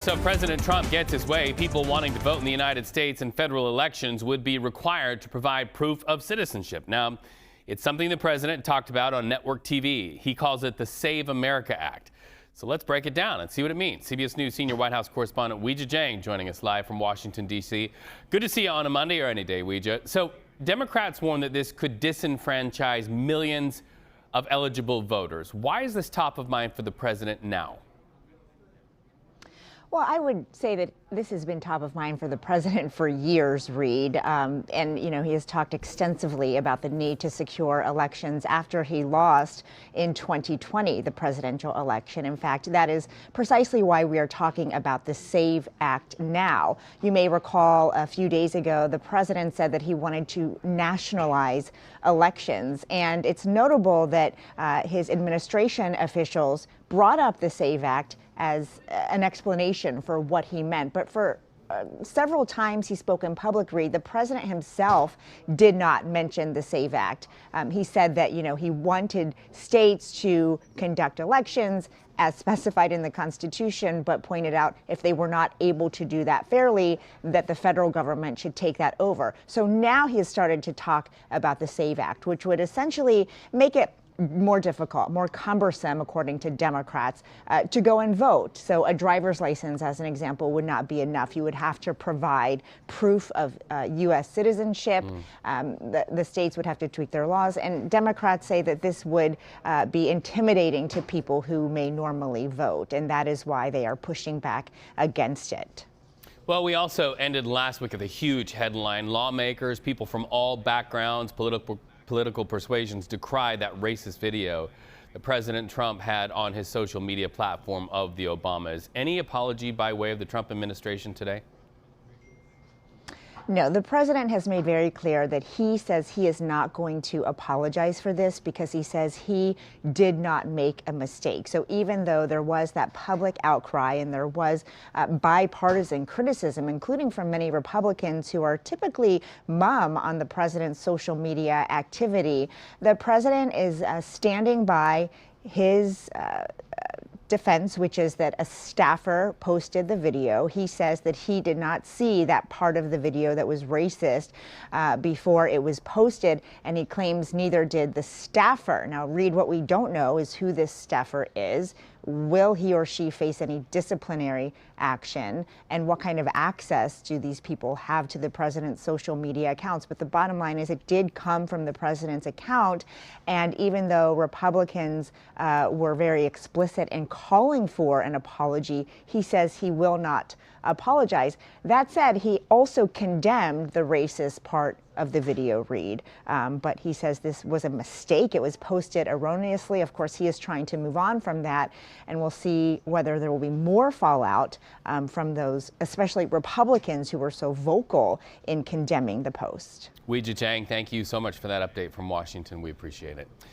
So if President Trump gets his way, people wanting to vote in the United States in federal elections would be required to provide proof of citizenship. Now, it's something the president talked about on network TV. He calls it the Save America Act. So let's break it down and see what it means. CBS News senior White House correspondent Weijia Jiang joining us live from Washington, D.C. Good to see you on a Monday or any day, Weijia. So Democrats warn that this could disenfranchise millions of eligible voters. Why is this top of mind for the president now? Well, I would say that this has been top of mind for the president for years, Reed. And, you know, he has talked extensively about the need to secure elections after he lost in 2020, the presidential election. In fact, that is precisely why we are talking about the SAVE Act now. You may recall a few days ago, the president said that he wanted to nationalize elections. And it's notable that his administration officials brought up the SAVE Act as an explanation for what he meant. But for several times he spoke in public, Reed, the president himself did not mention the SAVE Act. He said that, you know, he wanted states to conduct elections as specified in the Constitution, but pointed out if they were not able to do that fairly, that the federal government should take that over. So now he has started to talk about the SAVE Act, which would essentially make it more difficult, more cumbersome, according to Democrats, to go and vote. So a driver's license, as an example, would not be enough. You would have to provide proof of U.S. citizenship. The states would have to tweak their laws. And Democrats say that this would be intimidating to people who may normally vote. And that is why they are pushing back against it. Well, we also ended last week with a huge headline. Lawmakers, people from all backgrounds, political persuasions decried that racist video that President Trump had on his social media platform of the Obamas. Any apology by way of the Trump administration today? No, the president has made very clear that he says he is not going to apologize for this because he says he did not make a mistake. So even though there was that public outcry and there was bipartisan criticism, including from many Republicans who are typically mum on the president's social media activity, the president is standing by his defense, which is that a staffer posted the video. He says that he did not see that part of the video that was racist before it was posted, and he claims neither did the staffer. Now, Reed, what we don't know is who this staffer is. Will he or she face any disciplinary action? And what kind of access do these people have to the president's social media accounts? But the bottom line is it did come from the president's account. And even though Republicans were very explicit in calling for an apology, he says he will not apologize. That said, he also condemned the racist part of the video, Reed. But he says this was a mistake. It was posted erroneously. Of course, he is trying to move on from that, and we'll see whether there will be more fallout from those, especially Republicans who were so vocal in condemning the post. Weijia Jiang, thank you so much for that update from Washington. We appreciate it.